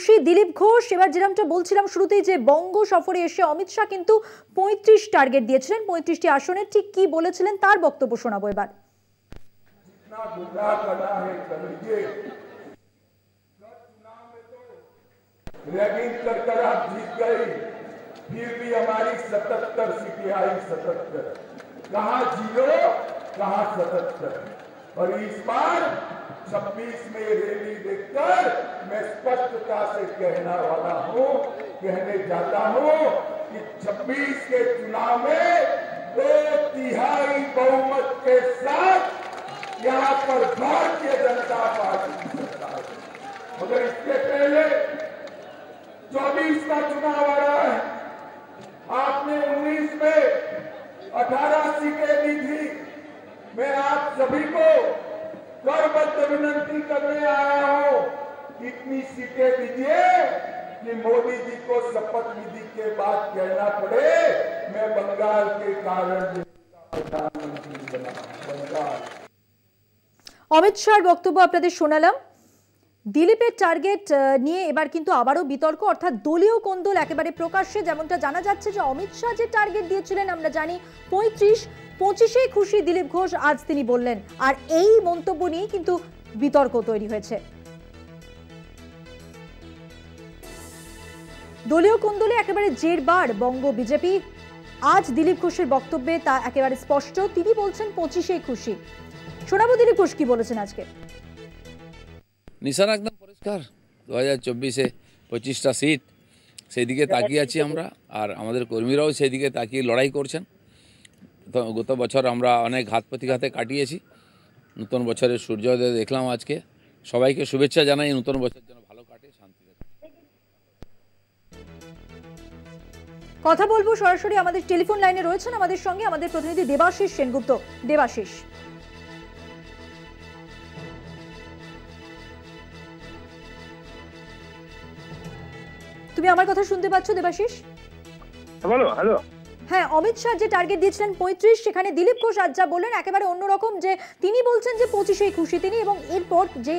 খুশি দিলীপ ঘোষ। এবার যেরকমটা বলছিলাম শুরুতেই যে বঙ্গ সফরে এসে অমিত শাহ কিন্তু ৩৫ টার্গেট দিয়েছিলেন, ৩৫টি আসনের। ঠিক কি বলেছিলেন তার বক্তব্য শোনাবো এবার। रैगिंग कर आप जीत गई, फिर भी हमारी 77 सीटें आई। 77 कहाँ 0 कहाँ 77। और इस बार 26 में रैली देखकर मैं स्पष्टता से कहने जाता हूँ कि 26 के चुनाव में 2/3 बहुमत के साथ यहाँ पर भारतीय जनता पार्टी की सरकार। मगर इसके पहले 24 का चुनाव आ रहा है। आपने 19 में 18 सीटें दी थी। मैं आप सभी को करबद्ध विनती करने आया हूं, इतनी सीटें दीजिए कि मोदी जी को शपथ विधि के बाद कहना पड़े मैं बंगाल के कारण प्रधानमंत्री बना। बंगाल। অমিত শাহর বক্তব্য আপনাদের শোনালাম। দিলীপের টার্গেট নিয়ে এবার কিন্তু আবারও বিতর্ক, অর্থাৎ দলীয় কোন্দল একেবারে প্রকাশ্যে। যেমনটা জানা যাচ্ছে যে অমিত শাহ যে টার্গেট দিয়েছিলেন আমরা জানি ৩৫, ২৫-এ খুশি দিলীপ ঘোষ আজ তিনি বললেন। আর এই মন্তব্য নিয়ে কিন্তু বিতর্ক তৈরি হয়েছে। দলীয় কোন্দলে একেবারে জেরবার বঙ্গ বিজেপি। আজ দিলীপ ঘোষের বক্তব্যে তা একেবারে স্পষ্ট। তিনি বলছেন ২৫-এ খুশি। শোনাবো দিলীপ ঘোষ কি বলেছেন আজকে। নিশানা একদম পরিষ্কার, 2024-এ 25টা সিট, সেই দিকে তাকিয়ে আছি আমরা। আর আমাদের কর্মীরাও সেই দিকে তাকিয়ে লড়াই করছেন। গত বছর আমরা অনেক ঘাত প্রতিঘাতে কাটিয়েছি। নতুন বছরের সূর্যোদয় দেখলাম আজকে। সবাইকে শুভেচ্ছা জানাই, নতুন বছর যেন ভালো কাটে, শান্তিতে। কথা বলবো সরাসরি, আমাদের টেলিফোন লাইনে রয়েছেন আমাদের সঙ্গে আমাদের প্রতিনিধি দেবাশিস সেনগুপ্ত। দেবাশিস, তুমি আমার কথা শুনতে পাচ্ছ? দেবাশিস, বলো। হ্যালো। হ্যাঁ, অমিত শাহ যে টার্গেট দিয়েছিলেন ৩৫, সেখানে দিলীপ ঘোষ আজ যা বললেন একেবারে অন্যরকম। যে তিনি বলছেন যে 25-এই খুশি তিনি, এবং এরপর যে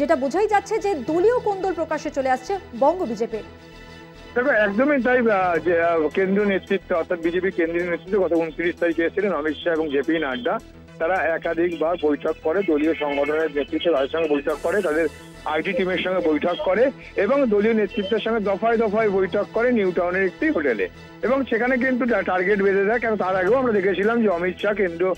যেটা বোঝাই যাচ্ছে যে দলীয় কোন্দল প্রকাশ্যে চলে আসছে বঙ্গ বিজেপি। দেখো, একদমই তাই। যে কেন্দ্রীয় নেতৃত্ব অর্থাৎ বিজেপি কেন্দ্রীয় নেতৃত্ব গত 29 তারিখে এসেছিলেন অমিত শাহ এবং জেপি নাড্ডা। তারা একাধিকবার বৈঠক করে, দলীয় সংগঠনের নেতৃত্ব তাদের সঙ্গে বৈঠক করে, তাদের আইটি টিমের সঙ্গে বৈঠক করে এবং দলীয় নেতৃত্বের সঙ্গে দফায় দফায় বৈঠক করে নিউ টাউনের একটি হোটেলে। এবং সেখানে কিন্তু টার্গেট বেঁধে দেয়। কেন, তার আগেও আমরা দেখেছিলাম যে অমিত শাহ কেন্দ্রীয়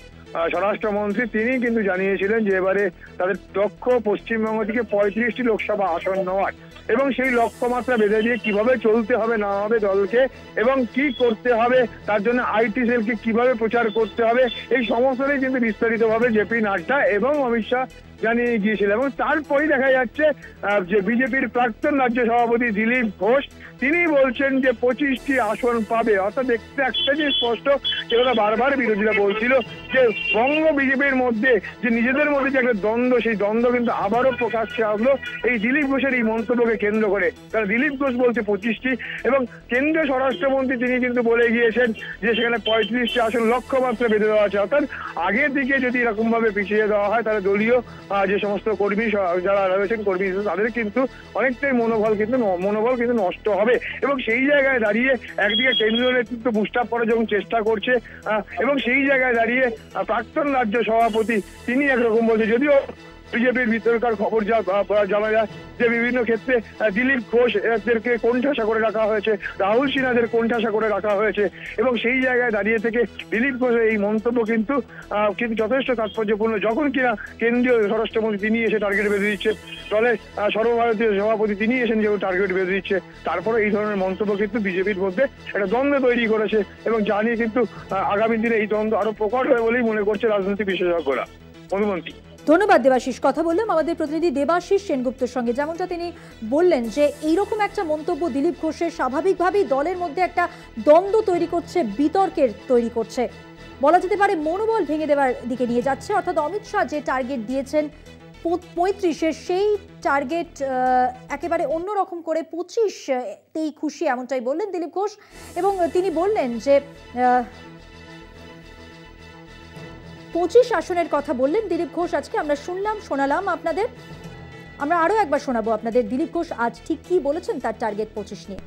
স্বরাষ্ট্রমন্ত্রী তিনি কিন্তু জানিয়েছিলেন যে এবারে তাদের লক্ষ্য পশ্চিমবঙ্গ থেকে 35টি লোকসভা আসন নেওয়ার, এবং সেই লক্ষ্যমাত্রা বেঁধে দিয়ে কিভাবে চলতে হবে না হবে দলকে এবং কি করতে হবে, তার জন্য আইটি সেলকে কিভাবে প্রচার করতে হবে, এই সমস্তটাই কিন্তু বিস্তারিতভাবে জেপি নাড্ডা এবং অমিত শাহ জানিয়ে গিয়েছিল। এবং তারপরেই দেখা যাচ্ছে যে বিজেপির প্রাক্তন রাজ্য সভাপতি দিলীপ ঘোষ তিনি বলছেন যে 25টি আসন পাবে। অর্থাৎ দেখতে একটা যে স্পষ্ট, যেটা বারবার বিরোধীরা বলছিল যে বঙ্গ বিজেপির মধ্যে যে নিজেদের মধ্যে যে একটা দ্বন্দ্ব, সেই দ্বন্দ্ব কিন্তু আবারও প্রকাশ্যে আসলো এই দিলীপ ঘোষের এই মন্তব্যকে কেন্দ্র করে। কারণ দিলীপ ঘোষ বলছে 25টি, এবং কেন্দ্রীয় স্বরাষ্ট্রমন্ত্রী তিনি কিন্তু বলে গিয়েছেন যে সেখানে 35টি আসন লক্ষ্যমাত্রা বেঁধে দেওয়া আছে। অর্থাৎ আগের দিকে যদি এরকম ভাবে পিছিয়ে দেওয়া হয় তাহলে দলীয় যে সমস্ত কর্মী যারা রয়েছেন কর্মী তাদের কিন্তু অনেকটাই মনোবল কিন্তু নষ্ট হবে। এবং সেই জায়গায় দাঁড়িয়ে একদিকে কেন্দ্রীয় নেতৃত্ব বুস্ট আপ করার যখন চেষ্টা করছে, এবং সেই জায়গায় দাঁড়িয়ে প্রাক্তন রাজ্য সভাপতি তিনি একরকম বলছে। যদিও বিজেপির ভিতরকার খবর জানা যায় যে বিভিন্ন ক্ষেত্রে দিলীপ ঘোষ এদেরকে কোণঠাসা করে রাখা হয়েছে, রাহুল সিনহাদের কোণঠাসা করে রাখা হয়েছে, এবং সেই জায়গায় দাঁড়িয়ে থেকে দিলীপ ঘোষের এই মন্তব্য কিন্তু যথেষ্ট তাৎপর্যপূর্ণ। যখন কিনা কেন্দ্রীয় স্বরাষ্ট্রমন্ত্রী তিনি এসে টার্গেট বেঁধে দিচ্ছে, দলের সর্বভারতীয় সভাপতি তিনি এসেন যেমন টার্গেট বেঁধে দিচ্ছে, তারপরে এই ধরনের মন্তব্য কিন্তু বিজেপির মধ্যে একটা দ্বন্দ্ব তৈরি করেছে, এবং জানিয়ে কিন্তু আগামী দিনে এই দ্বন্দ্ব আরো প্রকট হবে বলেই মনে করছে রাজনৈতিক বিশেষজ্ঞরা। অনুমতি। ধন্যবাদ দেবাশিস। কথা বললাম আমাদের প্রতিনিধি দেবাশিস সেনগুপ্তের সঙ্গে। যেমনটা তিনি বললেন যে এইরকম একটা মন্তব্য দিলীপ ঘোষের স্বাভাবিকভাবেই দলের মধ্যে একটা দ্বন্দ্ব তৈরি করছে, বিতর্কের তৈরি করছে, বলা যেতে পারে মনোবল ভেঙে দেওয়ার দিকে নিয়ে যাচ্ছে। অর্থাৎ অমিত শাহ যে টার্গেট দিয়েছেন 35-এর, সেই টার্গেট একেবারে অন্যরকম করে 25-তেই খুশি, এমনটাই বললেন দিলীপ ঘোষ। এবং তিনি বললেন যে 25 আসনের কথা বললেন দিলীপ ঘোষ আজকে। আমরা শোনালাম আপনাদের। আমরা আরও একবার শোনাবো আপনাদের দিলীপ ঘোষ আজ ঠিক কী বলেছেন তার টার্গেট 25 নিয়ে।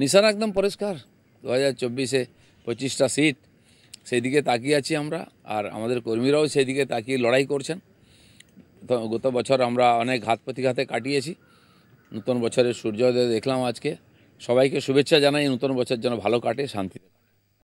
নিশানা একদম পরিষ্কার, 2024-এ 25টা সিট, সেই দিকে তাকিয়ে আছি আমরা, আর আমাদের কর্মীরাও সেই দিকে তাকিয়ে লড়াই করছেন। তো গত বছর আমরা অনেক ঘাত প্রতিঘাতে কাটিয়েছি, নতুন বছরের সূর্যোদয় দেখলাম আজকে। সবাইকে শুভেচ্ছা জানাই, নতুন বছর যেন ভালো কাটে, শান্তিতে।